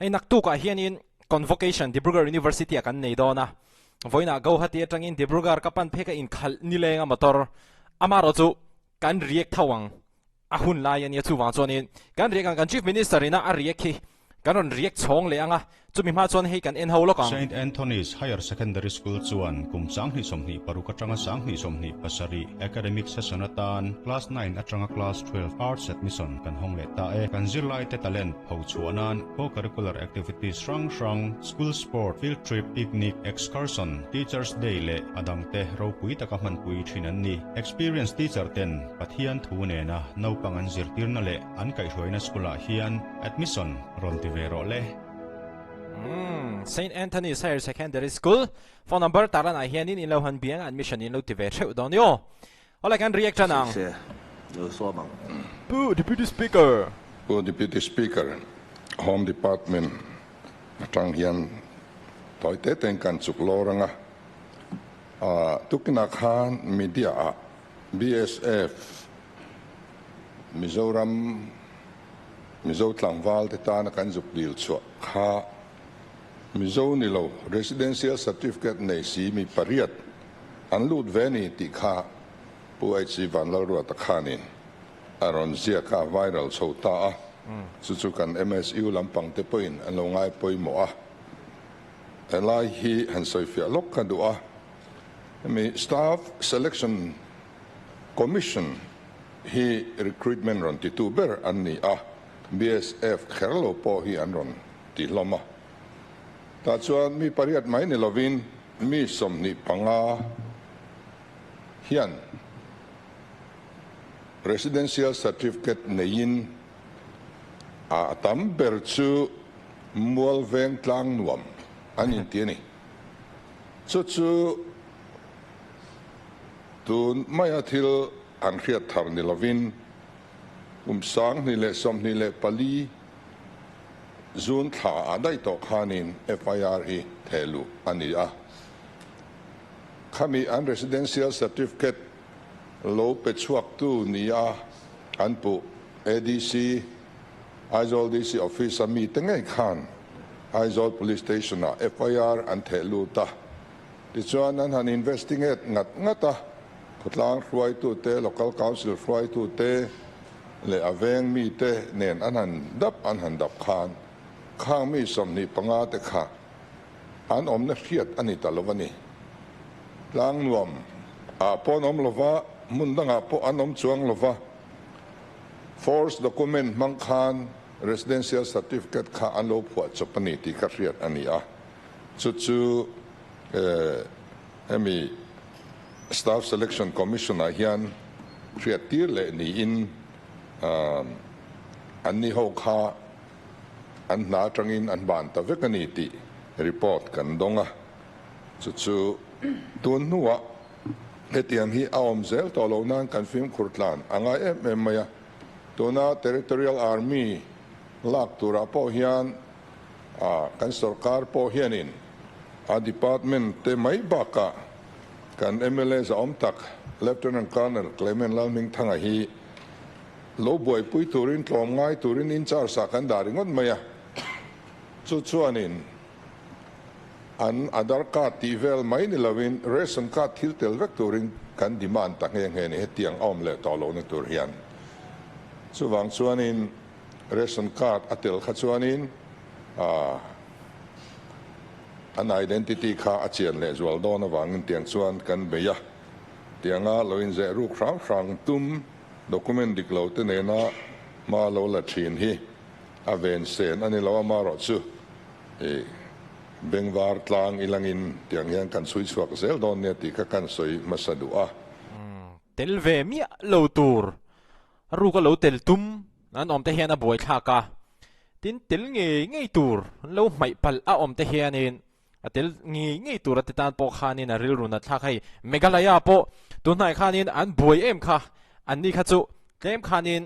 ai nak tu ka hianin convocation Dibrugarh University akan nei dona voina go hati atangin Dibrugarh kapan pheka in khal ni lenga motor amaro chu kan riek thawang ahun lai ani chu wang chonin kan riek kan chief minister ina a riek hi kanon riek chong le anga chumi ma chon hei kan en ho lokang St Anthony's Higher Secondary School chuan kum changni somni paruka tanga sangni somni pasari academic sessionatan class 9 atanga class 12 arts admission kan hongle ta e kan zirlai te talent ho chuanan co-curricular activities rang school sport field trip picnic excursion teachers day le adang te ro pui taka man pui thinan ni experienced teacher ten pathian thune na no pangan zirtirna le an kai hroina skula hian admission ron tivero le St. Anthony's Higher Secondary School phone number taran a hianin in lohan biang admission in lo tive theu don yo ola kan react nang bu deputy speaker home department atang hian toite ten kan chukloranga tukina khan media BSF Mizo tlangwal te ta na kan juk dil chu kha Mizo nilo residential certificate nei si mi pariat an lut veni ti kha pu ai chi van lo ro ta khanin aron zia ka viral so ta chu kan MSU lampang te poin an lo ngai poi mo a lai hi han soi fia lok ka du a mi staff selection commission hi recruitment ron ti tu ber an ni a BSF kherlo po hi an ron ti loma ta chuan mi pariat mai ni lovin mi som ni panga hian residential certificate nein a tam ber chu mual veng tlang nuam anin tiani chu tun mai athil an khiat thar ni lovin sang ni le som ni le pali zun tha adai to khanin FIR hi thelu ania khami an residential certificate lo pe chuak tu nia anpu ADC Aizol DC office mi tengai khan Aizol police station a FIR an thelu ta ti chuan an han investigate ngata khutlang hruai tu te local council hruai tu te le aveng mi te nen an han dap khan khang mi som ni panga te kha an om na khiat ani talovani lang nuam a pon om lova mundanga po anom chuang lova force document mang khan residential certificate kha an lo phwa chopani ti ka riat ani a chu emi staff selection commission a hian riatir le ni in an ni ho kha an na tangin an ban ta vekani ti report kan donga chu tun nuwa hetiam hi awm zel to lo nan kan film khurtlan anga maya tuna territorial army lak tura po hian kan sarkar po hianin a department te mai baka kan MLA za omtak lieutenant colonel Clement Lalming thanga hi lo boy pui turin tlom ngai turin in char sa kan daringon maya chuanin an adar card tivel mai ni lovin ration card thiltel vek turin kan demand ta nge ni hetiang om le to lo na tur hian chuwang chuanin ration card atel kha chuanin an identity kha achian le zwal don awangin tiang chuan kan beya tianga loin ze ru khrang tum document diklo te nena ma lo la thin hi aven sen ani lo ma ro chu bengwar tlang ilangin tiang hian kan sui chuak zel don ne ti ka kan soi masadu a telve mi lo tur ru ka lo tel tum an om te hian a boi thla ka tin tel nge tur lo mai pal a om te hianin atel nge tur atan po khanin a ril runa thla khai Meghalaya po tunai khanin an boi em kha an ni kha chu tlem khanin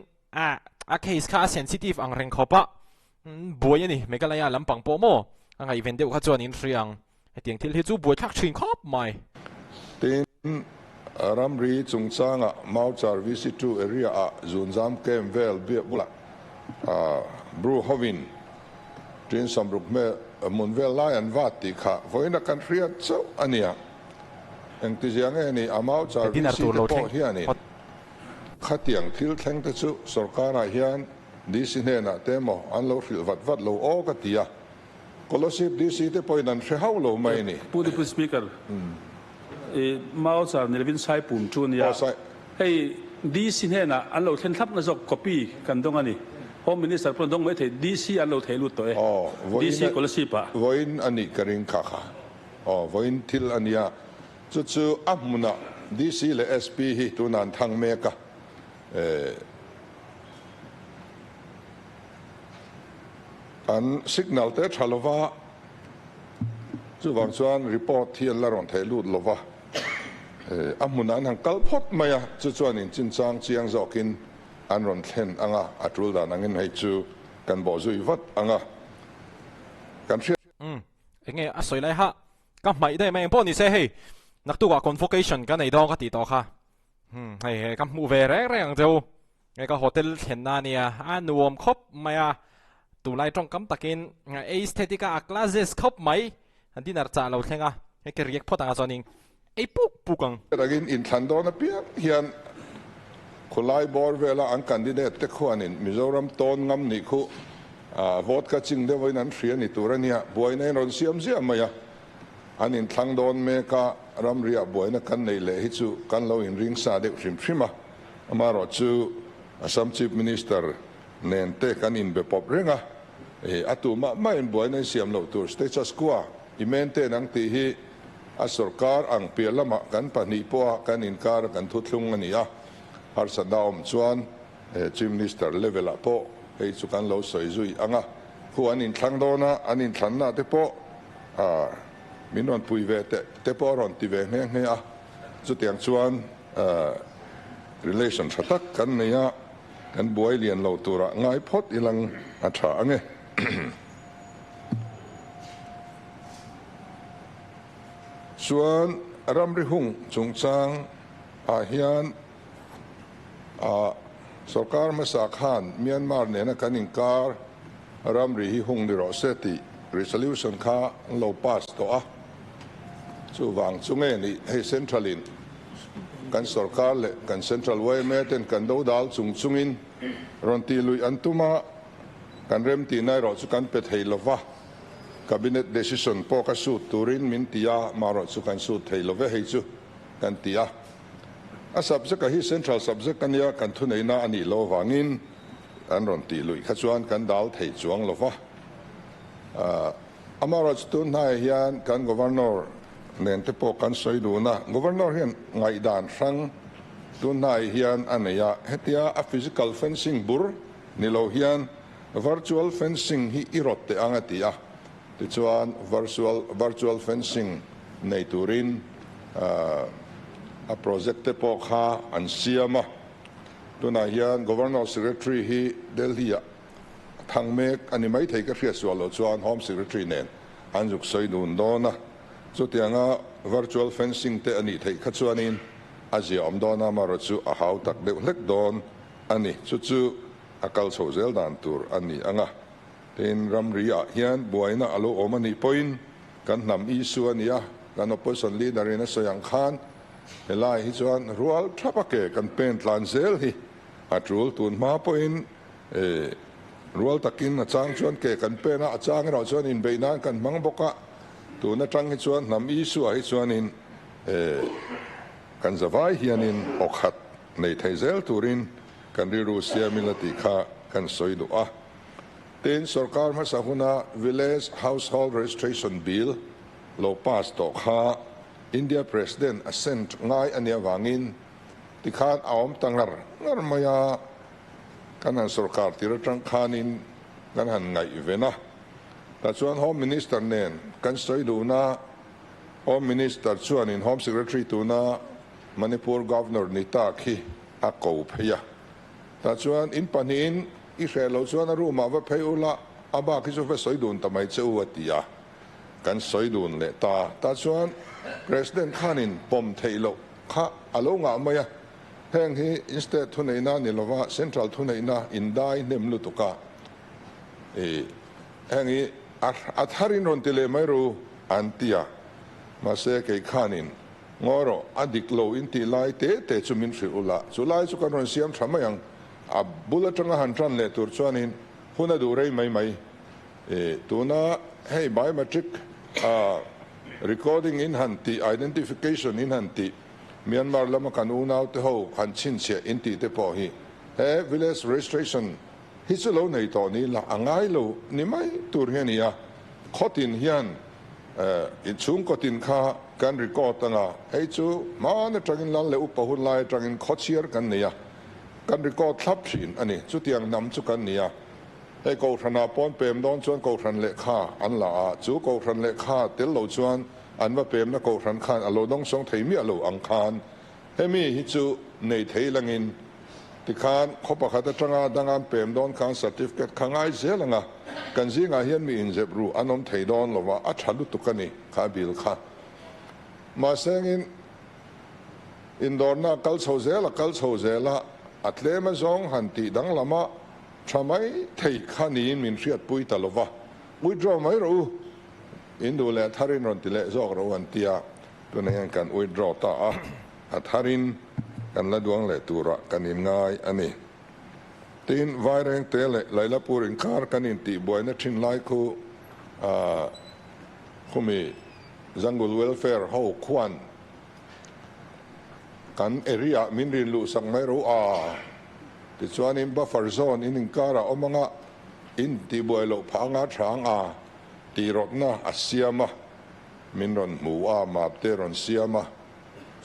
a case kha sensitive ang reng khopa boi ani Meghalaya lampang po mo ang event deuh kha chuan in hriang hetiang thil hi chu boi thak thin khop mai tin ramri chungchanga mauchar VC2 area a zunjam kem vel bia bula bru hovin trin samruk me mun vel lai an wat ti kha voina kan riat chau ania eng ti jiang e ni amau char Tin ar si tur te lo po theng. hian in khatiang thil thleng te chu sarkara hian DC hena te mo an lo hril vat lo o ka tia scholarship DC te point an hre hau lo mai ni Deputy Speaker, mau char nilvin sai pum chun ya. O sai. Hey, DC hena an lo thlen thap na jok copy kan dong ani. Home Minister pron dong mai the DC an lo thei lut to e. DC scholarship pa. voin ani karing kha kha voin thil ania chu chu amuna DC le SP hi tunan thang me ka an signal te thalova chu wang chuan report thian la ron thei lut lova amuna an kal phot maya chu chuan in chin chang chiang zokin an ron thlen anga atul dan angin hei chu kan bo zui vat anga kan nghe à soi lại ha các mày đây mày bọn ni xe hey nắc tu qua convocation cái này đó cái tí đó ha hay các mu về rẽ rẽ châu cái hotel hiện na nia anh nuông khop mày à tụ lại trong cắm takin aesthetica classes khop mày anh đi nở trả lâu thế nga cái riêng phốt ang asoning ai puk ang Ragin in Thandon na pian hian khulai bor vela an candidate te khuanin Mizoram ton ngam ni khu vote ka ching de voin an thria ni turania boina ron siam zia maya an in Thandon me ka ramria boina kan nei le hi chu kan lo in ring sa de hrim thrima amaro chu Assam Chief Minister nen te kan in be pop renga atuma ma in boina siam lo tur status quo imente nang ti hi a sarkar ang pialama kan pani po kan inkar kan thutlung ania har sadaom chuan Chief Minister level a po ei chu kan lo soi zui anga khu an in thlang dona an in thlanna te po minon pui ve te po ron ti ve nge nge a chu tiang chuan relation thatak kan nia kan buai lian lo tura ngai phot ilang a tha ange chuan ramri hung chungchang hian sarkar masa khan Myanmar ne na kan inkar ramri hi hung ni ro seti resolution kha lo pass to a chu wang chunge ni he centralin kan sarkar le kan central way me ten kan do dal chungin ron ti lui antuma kan rem ti nai ro chu kan pe thei lova cabinet decision po ka su turin min tia maro chu kan su thei love hei chu kan tia a subject hi central subject kan ya kan thu nei na ani lo wangin an ron ti lui kha chuan kan dal thei chuang lova amaro chu nai hian kan governor nen te po kan soi du na governor hian ngai dan sang tu nai hian anaya hetia a physical fencing bur nilo hian virtual fencing hi irot te angatia ti chuan virtual fencing nei turin a project te po kha an siama tuna hian governor secretary hi Delhi a thangmek ani mai thei ka hria swalo chuan home secretary nen anjuk soi dun dona chu tianga virtual fencing te ani thei kha chuanin azia om dona maro chu a hau tak de hlek don ani chu akal chhozel dan tur ani anga tin ramria hian buaina alo omani point kan nam isu ania kan opposition leader in Soyang Khan helai hi chuan rual thapake kan pen tlan zel hi atrul tun ma point rual takin a chang chuan ke kan pena a chang ro chuan in beinan kan mang boka tuna tang hi chuan nam isu hi chuan in kan zawai hianin okhat nei theizel turin kan ri Rusia milati kha kan soidu a ten sarkar ma sahuna village household registration bill lo pass to kha India president assent ngai ania wangin tikhan awm tangar maya kanan sarkar tiratang khanin kan han ngai vena ta chuan home minister nen kan soidu na home minister chuan in home secretary tu na Manipur governor nita khi a ko phia ta chuan in panin i hrelo chuan a ruma va pheiula aba khi chu ve soidun tamai cheu atia kan soidun le ta chuan president khanin pom theilo kha alo nga maya heng hi instead thuneina nilova central thuneina indai nemlu tuka แห่งนี้อัฐารินรอนติเลไม่รู้อันเตียมาเสกไอ้ขานินงอรอดิกโลอินติไลเตจุมินสิอุละสุไลสุกันรอนเสียมทำไมยังอับบุลจังหันจันเลตุรชวนินหุ่นดูเรย์ไม่ตัวน่าให้ไบโอเมตริกrecording in hanti identification in hanti Myanmar lama kanuna te ho kan chin che inti te po hi he village registration hi chulo nei to ni la angai lo ni mai tur hiania khotin hian in chung kotin kha kan record tanga hei chu ma na tangin lan le upahun lai tangin khochier kan nia kan record thlap thin ani chu tiang nam chu kan niaให้กองทัพนาปอนเปรมดอนชวนกองทัพเล็กข้าอันละจูกองทัพเล็กข้าเตลโลชวนอันว่าเปรมนักกองทัพข้าอันโลดงสงไทยมีอันโลอังคารให้มีฮิจูในไทยลังอินที่ข้านขบขัดจังอาดังอันเปรมดอนข้านสติฟเกตข้างไอเสียลังอ่ะกันซิงอาเฮียนมีอินเจ็บรูอันนนไทยดอนหรือว่าอัจฉริตุกันนี่ข้าบิลข้ามาเสงอินดอนน่ะกัลโซเซละกัลโซเซละอัตเลมาซองหันตีดังละมาทำไมไทยข้านี้มินเสียดปุยตลอดวะปุยจอไม่รู้อินดูแลทารินรอนติเลจอกเราวันเตียตัวนี้กันอุยดรอตาทารินกันละดวงเลตุระกันอินง่ายอันนี้ตีนวายแรงเตะเลยไหลละปูรินคาร์กันอินตีบวยนัชินไลคูมีจังกุลเวลเฟร์เขาควันกันเอริยามินรินลุสังไม่รู้ติดชวนอินบัฟเฟอร์โซนอินการะอมังะอินตีบวยโลพังอาช้างตีรถนะอาเซียมะมินรอนหมูมาเตรอนเซียมะ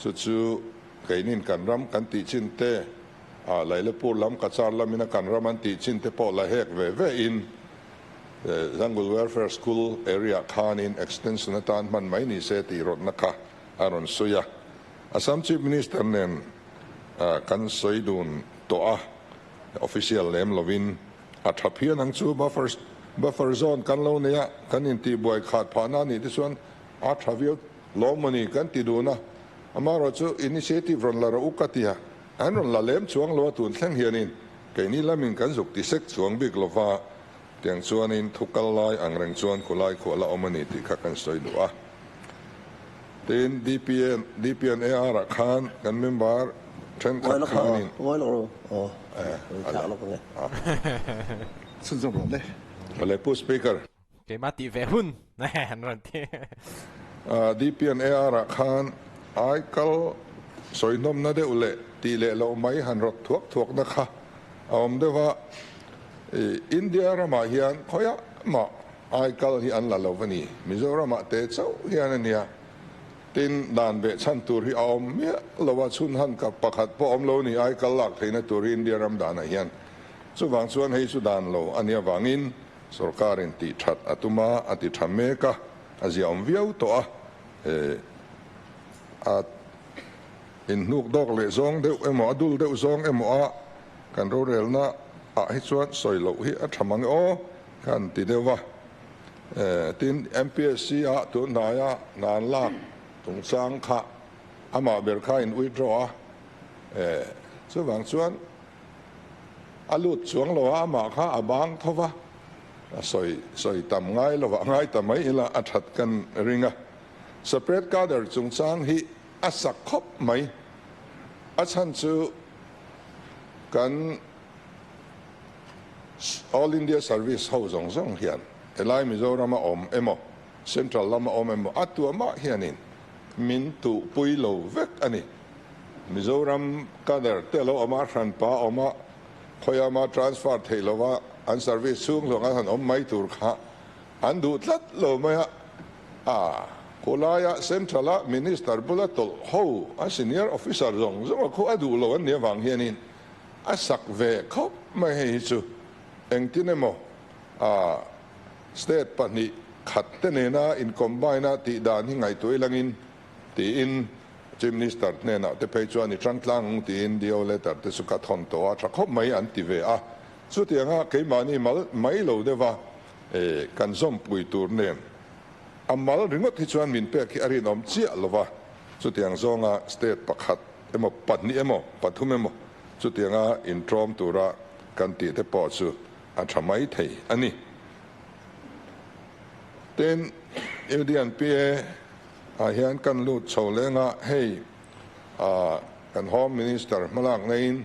สุดๆไก่นินกันรำกันตีชินเตไหลเลปูลำกัจจารลำมินกันรำมันตีชินเตปอละเฮกเวอินจังกุลเวลเฟร์สคูลเอเรียคานินเอ็กซ์เทนชันตานมันไม่นิเสตีรถนะคะอารอนสุยาอาสัมชีฟมินิสเตอร์เนนกันสวยดุนตัวofficial name lovin athapia nang chu buffer zone kan lo nia kan in ti boy khat phana ni ti chuan athavio lomani kan ti duna amaro chu initiative ron la ro ukatia an ron la lem chuang lo tun thleng hianin keini lamin kan zuk ti sek chuang bik lova tiang chuan in thukal lai angreng chuan khulai khola omani ti kha kan soi duwa tin DPN AR khan kan member chen khanin ngoi lo chả lo cái xin chào bạn đấy lại post speaker cái mà tỷ về hun nè rồi thì DPN AR khan ai kal soi nom na de ule ti le lo mai han rot thuốc na kha de wa India rama hian khoya ma ai kal hi an la lo vani Mizoram te chau hian ania tin dan ve chan tur hi mia lowa chun han ka pakhat po lo ni ai kal lak theina tur India ram dana hian chu wang chuan hei chu dan lo ania wangin sarkarin ti that atuma ati thamme ka azia viau to in nuk dok le zong de emo adul de zong emo kan ro rel na hi chuan soi lo hi a thamang kan ti dewa tin MPSC tu na ya nan lak tรงสร้างข้าอามาเบลข้าอินอุยดรอส่วนบางส่วนอาลุดสวงเราอามาข้าอาบางทว่าสอยต่ำง่ายเราว่าง่ายแต่ไม่ละอัดหัดกันริงะสเปรดการ์เดอร์ตรงสร้างฮีอาศักคบไหมอาชันจูกัน All India Service เขาส่งเฮียนเอไลมิโซรามาเอโมเซ็นทรัลรามาเอโมอัตัวมาเฮียนินมินตุปุยโลเวกอันนี้มิโซรัมกันเดอร์เตลอมาชันป้ามาคอยมาทรานสเฟอร์เทลว่าอันเซอร์วิสสูงลงอันไม่ถูกค่ะอันดูดลัดโลมาคุลายเซ็นทรัลมินิสเตอร์บุลตลโฮอันซีเนียร์ออฟฟิเซอร์ส่งเขาดูโลอันนี้วางเฮียนินอันสักเวกเขาไม่ให้จูเองที่เนี่ยโมสเตทปนิขัดเตเนน่าอินคอมไบน่าตีดานที่ไงตัวเองอินตีอินจิมนิสเตอร์เนี่ยนะแต่ไปชวนอีทรังลังตีอินเดียวเลยแต่แต่สุขทนตัวชักเขาไม่อันตีเวสุดที่งั้นเคยมานี่ไม่รู้เดี๋ยวว่ากันส้มปุยตูร์เนี่ยมาลริงๆที่ชวนมินเปียกิอารินอมเจียหรือว่าสุดที่งั้นซองสเตทปักขัดปัดนี่ปัดทุ่มสุดที่งั้นอินทรอมตัวกันตีเทปอดสุดอาจจะไม่ไทยอันนี้ tên UDNP hiện căn lụt sầu lên hey kan Home Minister malak ngain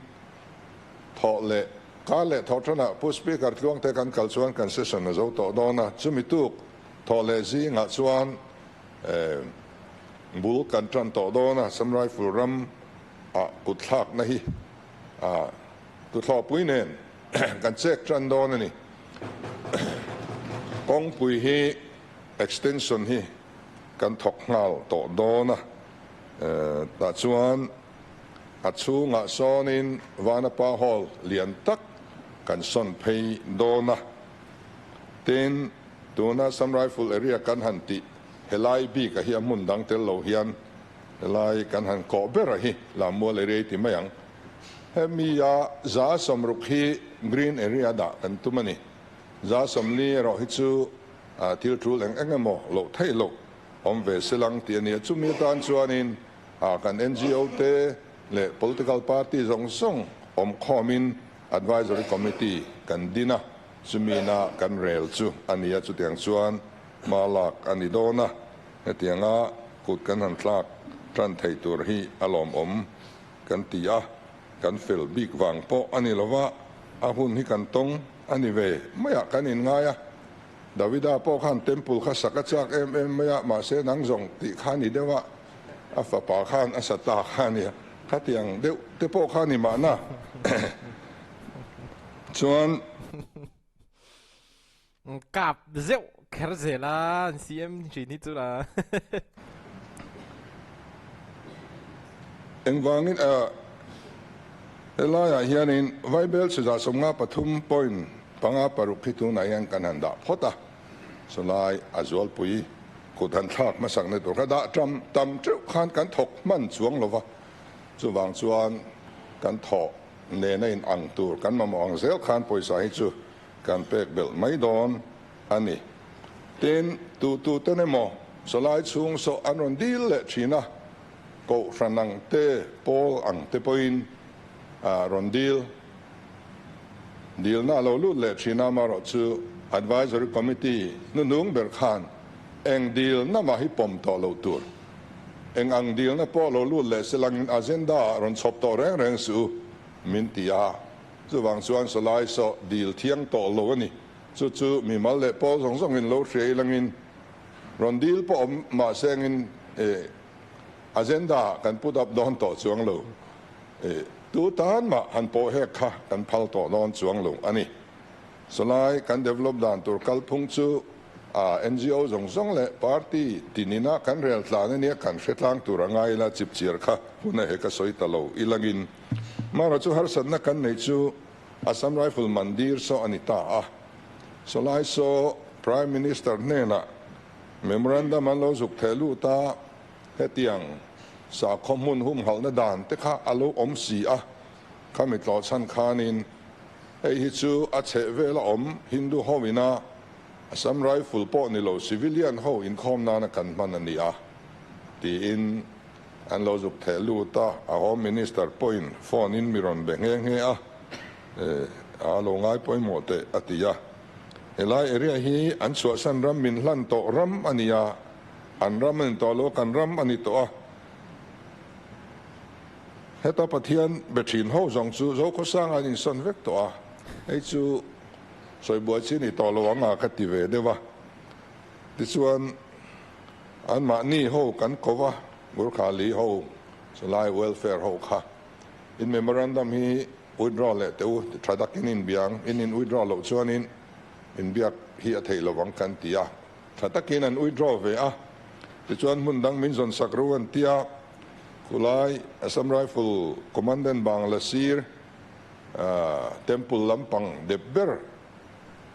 thọ lệ cá lệ thọ cho na pu speaker luang te kan kalchuan kan session na zo to do na chumi tu thọ lệ gì ngã chuan bul kan tran to do na samrai furam kut thak na hi tu thọ pui nen kan check tran do na ni kong pui hi extension hi kan thok ngal to do na ta chuan chu ngã sonin vanapa hall lian tak kan son phei dona ten tuna samrai full area kan hanti helai bi ka hi amun dang tel lo hian helai kan han ko bera hi la mo le re ti mayang hemi ya za somruk hi green area da kan tumani za somli ro hi chu til trul eng engemo lo thei lo om ve selang ti ani chu mi tan chuanin kan NGO te le political party zong song om khomin advisory committee kan dina sumina kan rel chu ania chu tiang chuan malak ani dona etianga kut kan han tlak tran thei tur hi alom om kan tia kan fel big wang po ani lova ahun hi kan tong ani ve maya kan in ngaya Davida po khan temple kha sakachak maya ma se nang zong ti khani dewa afa pa khan asata khania khatiang deu te po khani ma na chuan cặp rượu khэр rể là CM chỉ ní tu là eng wangin elaya hianin vaibel suza somnga pathum point panga parukhitu na yang kananda phota solai azol pui kudan thak masak ne to kada tam chu khan kan thok man chuang lova chu wang chuan kan tho ne na in ang tur kan ma mong zel khan poisa hi chu kan pek bel mai don ani ten tu tene mo solai chung so anon dil le china ko franang te pol ang te poin rondil deal na lo lut le china ma ro chu advisory committee nu nung ber khan eng deal na ma hi pom to lo tur eng ang deal na po lo lut le selang agenda ron chop to reng su min tia chu wang chuan solai so deal thiang to lo ani chu mi mal le po song song in lo shrei langin ron deal po ma seng in agenda kan put up don to chuang lo tu tan ma han po he kha kan phal to don chuang lo ani solai kan develop dan tur kal phung chu NGO zong le party tinina kan rel tlan ne kan hretlang turangai la chip chir kha huna he ka soi ta lo ilangin mara chu har san na kan nei chu Assam Rifle Mandir so anita solai so Prime Minister ne na memorandum an lo zuk thelu ta hetiang sa khomun hum hal na dan te kha alo om si khamit lo chan khanin hi chu a che vela om Hindu howina Assam Rifle po ni lo civilian ho in khom na kan man ani ti in an lo zuk thelu ta Home Minister point phone in miron bengeng he a lo ngai point mo te atia elai area hi an so san ram min hlan to ram ania an ram en to lo kan ram ani to heta pathian bethin ho zong chu zo ko sang an in son vek to ei chu soi bo chi ni to lo anga ka ti ve dewa ti chuan an ma ni ho kan kova gur kha li ho solai welfare ho kha in memorandum hi withdraw le te u thadakin in biang in withdraw lo chuan in biak hi a thei lo wang kan tia thadakin an withdraw ve ti chuan mun dang min zon sakru an tia kulai Assam Rifle Commandant Banglasir temple lampang debber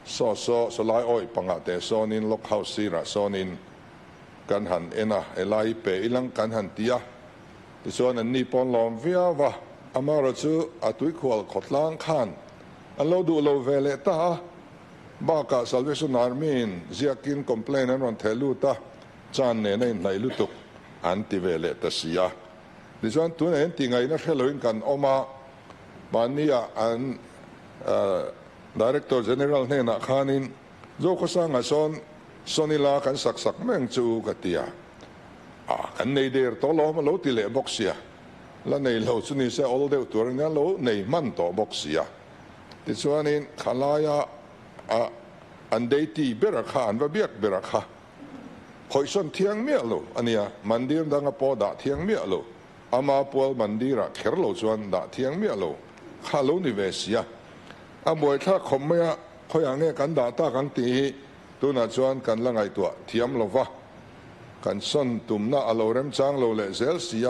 so lai oi panga te sonin lock house sira sonin kan han ena elai pe ilang kan han tia ti chuan an ni pon lom via wa amara chu atui khwal khotlang khan an lo du lo vele ta baka Salvation Army in ziakin complain an ron thelu ta chan ne nei nai lutuk anti vele ta sia ti chuan tu ne ti ngai na heloin kan oma mania an Director General ne na khanin zo ko sang a son ส่วนนี้ละกันสักแม่งจูกติยากันในเดือตัวล้อมาโลติเล่บอกเสียแล้วในโลสุนีเสียอลเดียวตัวนี้โลในมันตัวบอกเสียที่ส่วนนี้ขลายอันเดตีเบรักอันว่าเบียกเบรักคอยส่วนเทียงเมียโลอันนี้มันดีดังปอดาเทียงเมียโลอามาปวลมันดีระเขรโลส่วนดาเทียงเมียโลข้าโลนิเวศยาบวยถ้าคมไม่คอยอย่างนี้กันดาตากันตีตัวน่าส่วนกันละไงตัวเทียมโลวะกันส่วนตุ่มน่าอโลเรมจางโลเลเซลเซีย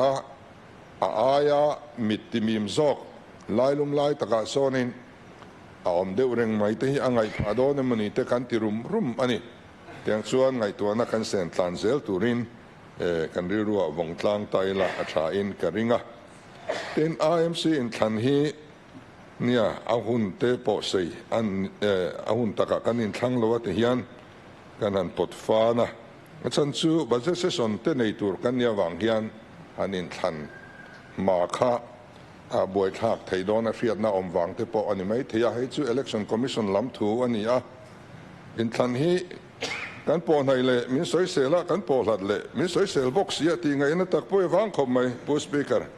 อายามิดติมิมซอกลายลุมลายตะกะโซนินอมเดวเร่งไม่ตีอังไงพาโดนมันนี่เตกันติรุมอันนี้เตียงส่วนไงตัวนักกันเซนตันเซลตูรินกันเรียกว่าวงทางไตละอัชาอินกริงะเป็น IMC อินทันฮีเนี่ยอาหุ่นเตปอสีอันอาหุ่นตะกะกันอินทั้งโลวัตเฮียนกันนันปดฟ้านะฉันชูบัจเจสนเตในตัวกันเนี่ยวังเฮียนอันอินทันมาค่ะบวยทักไทยโดนเฟียดน่าอมวังเตปออันนี้ไม่ที่อยากให้ชู election commission ล้ำถูอันนี้อินทันฮีกันปอไหนเลยมิสอยเสละกันปอหลัดเลยมิสอยเสลบอกเสียตีไงนั่นตักป่วยฟังคมไหมผู้สปีกเกอร์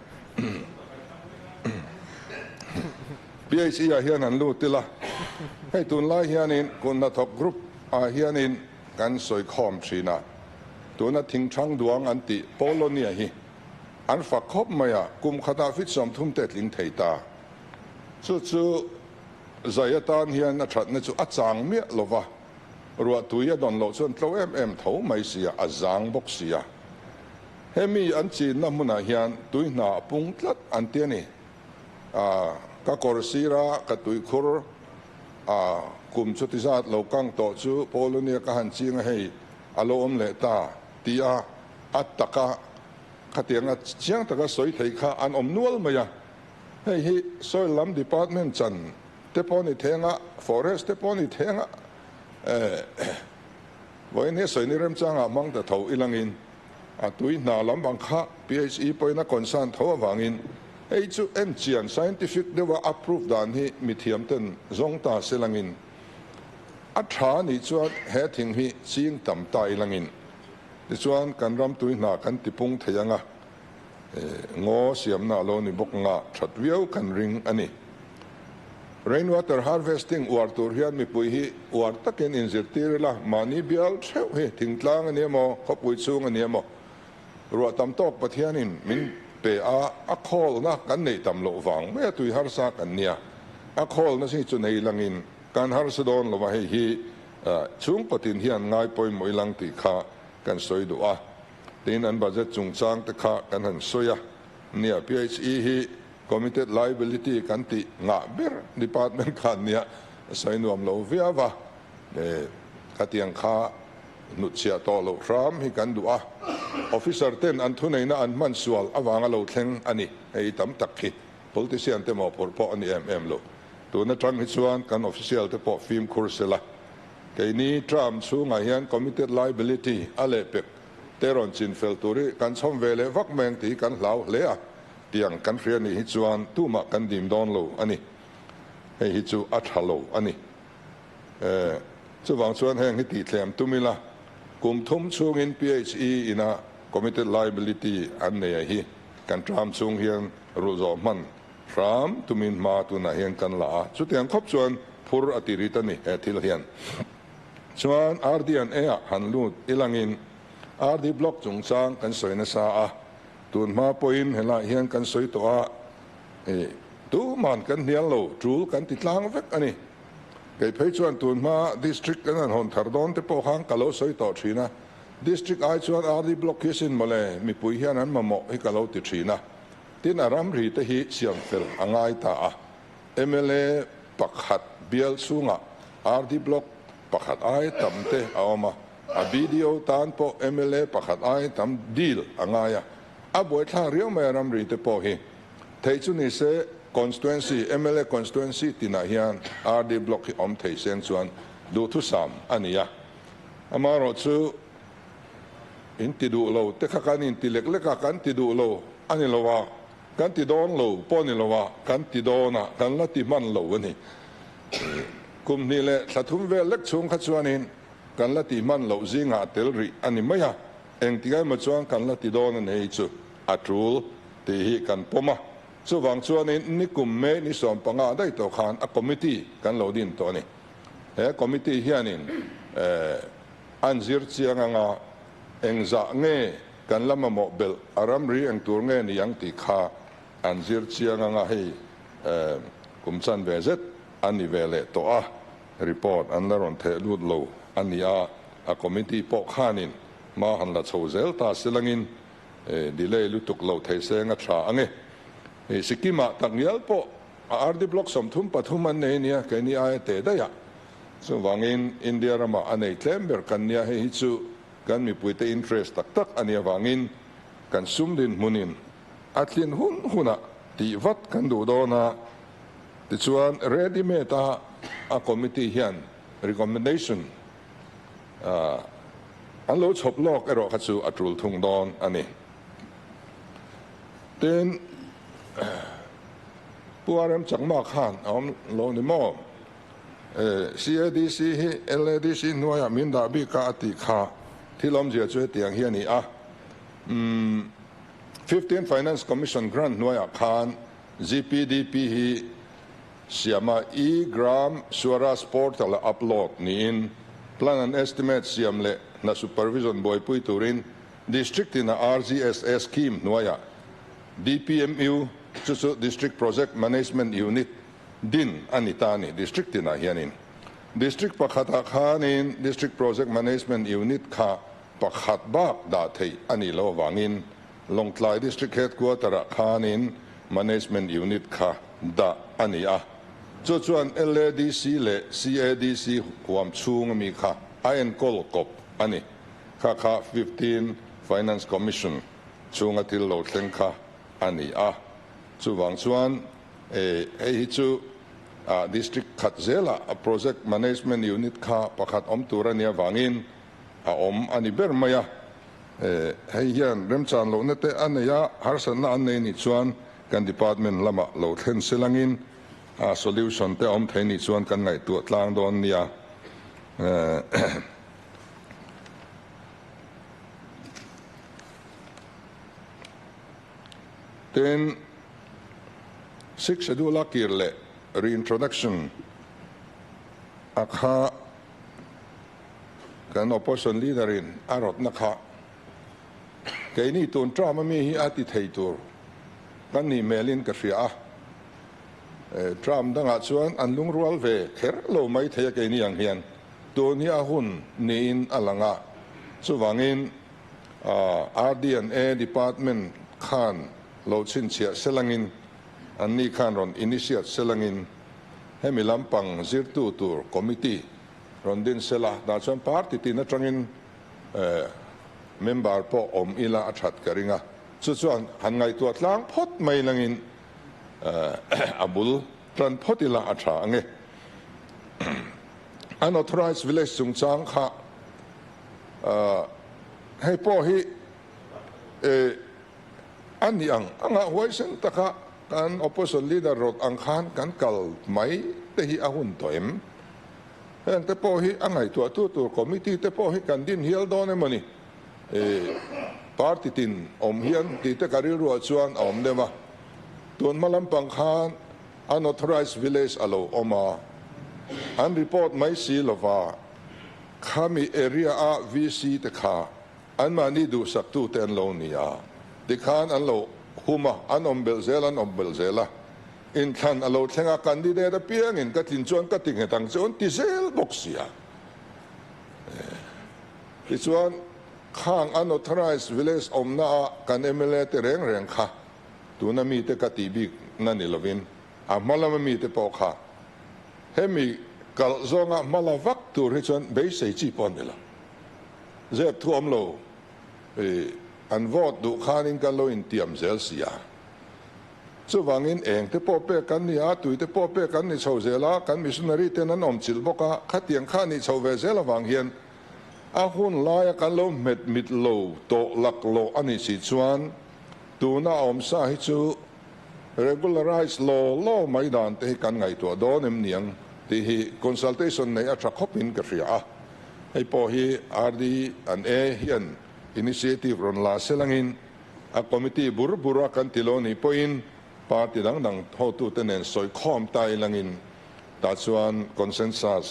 PHE เฮียนันรู้ติละให้ตุนไล่เฮียนินคนนัทกรุ๊ปเฮียนินกันสวยคอมชีนาตัวนัทิ้งช่างดวงอันติโปโลเนียฮีอันฝักคบมากุมขดาฟิตสมทุ่มเตลิงไทตาจู่ๆใจตานเฮียนชัดนั่นจู่อัดจางเมียลวะรัวตุยดอนโลส่วนตัวเท่าไม่เสียอัดจางบกเสียเฮมีอันจีนน้ำมันเฮียนตุยหนาปุ่งลัดอันเตียนี่ก็กอร์ซีระก็ตุยคุรกุมชุติศาสตร์โลกังโตจูโปโลเนียก็หันจีงให้อารมณ์เลตาตีอัตตะกะขัดเตียงเชียงตะกะสวยไทยข้าอันอมนวลมาให้สวยล้ำดีพาร์ตเมนต์จันเตปอนิเทงะฟอเรสเตปอนิเทงะวันนี้สวยนี่เริ่มจ้างมังแต่เท่าอีหลังอินตุยนาล้ำบังคับ PHE ไปนักคอนซันเท่าวังอินไอ้จู่เอ็นจีน scientific เดี๋ยวว่า approve ด่านที่มีเทียมเต้นจงตาเสลังอินอัฐานี่จวนเหตุหิ่งจีนต่ำตายลังอินดิจวนกันรำตุยนากันติพุงเทียงงอเสียมนาโลนี่บกงาชัดเวียวกันริงอันนี้ rainwater harvesting อวดตัวเฮียนมีปุยฮีอวดตะเกียนอินสิตีร์ละมานี่เบียลเช่าเฮทิ้งกลางอันนี้มั้งขบปุยซูงอันนี้มั้งรัวตำตอกปะเทียนินมินเปอาคอลนะกันในตำโลวังไม่ตุยฮาร์ซักอันเนี้ยอาคอลนั่นสิจุนในลังอินการฮาร์สโดนลงมาให้ฮีช่วงปฏิทินง่ายปอยมวยลังติขากันสวยดูทีนั้นบัจจุงจางติขากันหันสวยเนี่ย PHE ฮี committed liability กันติงาเบอร์ department กันเนี่ยใส่นวมโลวิอาวะขัดยังขานุเชียโตโลรามให้กันดูofficer เต้นอันทุนในนั้นมันสวลอวางโลเทงอันนี้ไอ้ตั้มตักขี politician เต็มอปอร์ปออันนี้โลตัวนั้นจังหิชวนกัน official เต็มปอฟิล์มคอร์เซล่าแค่นี้ทรัมป์สูงอายัน committed liability อะไรเป็กเตรอนจินเฟลตูรีกันชมเวลวักแมงตีกันเหลาเลี้ยเตียงกันเรียนหิชวนตู้มากันดิมดอนโลอันนี้ให้หิจูอัฐโลอันนี้จะวางส่วนแห่งให้ตีแถมตุมิละกุมทุ่มช่วงอิน PHE อินะ committed liability อันนี้ฮีกันทรัมป์สูงเฮียนรู้จอมันทรัมป์ตุมินมาตุน่าเฮียนกันละสุดที่อันครบส่วนพูดอติริตันนี่ที่ละเฮียนส่วน RDNA หันลูดอีหลังอินRD block จงสร้างกันสวยนะซาตุนมาปอยน์เห็นละเฮียนกันสวยตัวตู้มันกันเนียนโลจูกันติดล้างเวกอันนี้เกิดไปชวนตุนมา district กันนั่นหนทาร์ดอนที่พวกหางกะโลสวยต่อชีนะ district ไอชวนRD block คิสินมาเลยมีปุยเฮียนั้นมาเหมาะให้กะโลติดชีนะที่นารำรีตะฮีเสียงเฟลอ่างไอตาMLA ปักหัดเบียลสูงRD block ปักหัดไอตั้มเตะเอามาวิดีโอตานพอ MLA ปักหัดไอตั้มดีลอ่างไงบวยทางเรียวไม่รำรีตะพอฮีเทจุนิเซ constituency MLA constituency ที่นาเฮียน RD block ที่อมเทเซนส่วนดูทุสามอันนี้มารอชูอินติดูโลเทคกันอินติเล็กเล็กกันติดูโลอันนี้เราว่ากันติดอนโลปอนี่เราว่ากันติดอนะกันละติมันโลวันนี้กลุ่มนี้แหละสัตุมเวลเล็กชงขัดส่วนนี้ kan la ti man lo zinga tel ri ani maya eng ti gai ma chuan kan la ti don nei chu atul ti hi kan poma chu wang chuan in ni kum me ni som panga dai to khan a committee kan lo din to ni he committee hianin anzir chiang anga engza nge kan lama mo bel aram ri eng tur nge ni yang ti kha anzir chiang anga hei kumchan vezet ani vele to a report an laron the lut lo ania a committee po khanin ma han la chozel ta silangin delay lutuk lo thei senga tha ange sikima tangyal po RD block som thum pathum an nei nia ke ni ai te da ya so wangin India rama anei tlember kan nia he chu kan mi puite interest tak tak ania wangin kan sum din munin atlin huna ti vat kan du do na ti chuan ready me ta a committee hian recommendation an lo chop lok ero kha chu atul thung don ani ten puaram changma khan om lo ni mo CADC hi LADC noya min da bi ka ti kha thilom je chu tiang hian ni a 15 Finance Commission grant noya khan GPDP hi siama e-gram Swaras portal upload ni in plan and estimate siam le na supervision boy pui turin district in a RGSS scheme noya DPMU chu district project management unit din anitani district in a hianin district pakhata khanin district project management unit kha pakhat bak da thei ani lo wangin longtlai district headquarter khanin management unit kha da ani a chuan LADC le CADC huam chung mi kha ain kol kop ani kha 15 Finance Commission chunga til lo thleng kha ani a chu wang chuan hei chu district khat zela a project management unit kha pakhat om turania wangin a om ani ber maya hei hian remchan lo nete ania harsan na an nei ni chuan kan department lama lo thlen selangin a solution te om thei ni chuan kan ngai tu tlang don nia then 6 schedule kirle reintroduction akha kan opposition leader in arot nakha keini tun trama mi hi ati theitur kan ni melin ka ria tram danga chuan anlung rual ve kher lo mai thei keini ang hian tun hi a hun ni in alanga chuwangin RD&A department khan lo chin chia selangin anni khan ron initiate selangin hemi lampang zirtu tur committee ron din sela da chuan party tin atangin member po om ila athat karinga chuan han ngai tu tlang phot mai langin abul tran photila atha ange unauthorized village sungchang kha hei po hi ani anga hoisen taka kan opposition leader rot ang khan kan kal mai te hi ahun toem heng te po hi angai tu committee te po hi kan din hial don emani party tin om hian ti te karil ro chuan om dema tun malam pang khan unauthorized village alo oma an report mai si lova khami area a VC te kha an mani du saktu ten lo nia dikhan an lo huma an ombel zela in khan alo thenga candidate a piang in katin chuan kating hetang chuan ti zel boxia ti chuan khang unauthorized village omna kan MLA te reng kha tuna mi te katibi nani lovin a malama mi te po kha hemi kal zonga malavak tur hi chuan be sei chi pon nila zep thu omlo an vote du khanin kan lo in tiam zel sia chu wangin eng te po pe kan ni a tui te po pe kan ni chho zela kan missionary te nan om chil boka khatiang khani chho ve zela wang hian a hun laia kan lo mit lo to lak lo ani si chuan tuna om sa hi chu regularized law maidan te kan ngai to don em niang ti hi consultation nei a thakopin ka ria ไอ้พอฮีอาร์ดีอันเฮียนอินิชิเอทีฟรอนลาเซลังอินอะคอมมิตี้บุรุกันติโลนี่พออินปาร์ตี้ดังๆhow to เตนสอยข้อมไตลังอินตัดส่วนคอนเซนแซส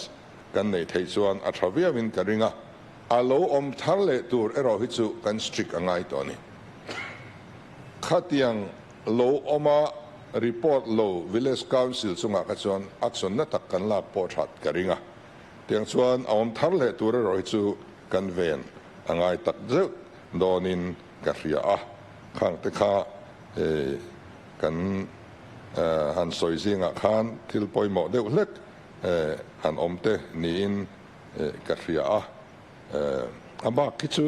กันในไทยส่วนอัตราวิวินกันริงะอาโลอมทาร์เลตูร์เราฮิตสุกันสตริกอังไงตัวนี้ขัดยังโลอมา report โล village council สุงะกันส่วนอักษรนัดกันลาปอชัดกันริงะเตียงส่วนอมทาร์เลตูร์เราฮิตสุกันเวนอังไงตักเจ้าโดนินกันเรียข้างแต่ข้ากันหันสอยซิงะขันทิลปอยหมอเดวเล็กหันอมเตนินกันเรียอาบาคิจู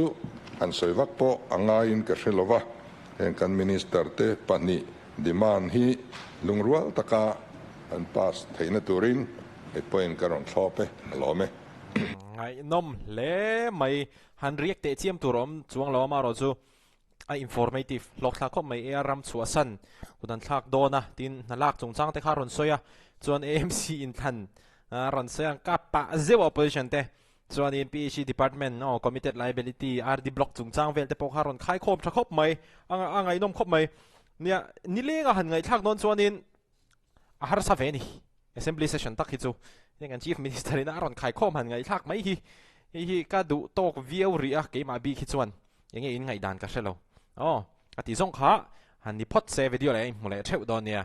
อันสวยวักโปอังไงอินกระเชลวะเห็นกันมินิสเตอร์เตปนิดิมานฮีลุงรัวตะกาอันพาสไทยนตูรินไอพอยน์การอนชอปเปล้อมไงนมเล่ไม่หันเรียกเตะเทียมตัวรมจวงล้อมารอจูไออินฟอร์เมทีฟหลอกทักก็ไม่รำชัวสันกุนันทักโดนะตินนัลากจงจังเตะขารอนซอยจวน AMC อินทันรอนเซียงกับปะเซวออปเปอร์ชันเตส่วน NPC Department Committed Liability RD Block จุงจ้างเวลแต่พวกฮารอนขายโคมชักคบไหมไงนมคบไหมเนี่ยนี่เลี้ยงหันไงทักโดนส่วนนี้ฮาร์ซาเวนี่ Assembly Session ตักฮิจูยังกัน Chief Minister นี่ฮารอนขายโคมหันไงทักไหมฮีก็ดูโตกวิวรีอะเกมาบีฮิจวนยังไงอินไงด่านกันเชลล์อ๋ออติส่งขาหันนี่พอดเซฟวิดีโอเลยหมดเลยเทปโดนเนี่ย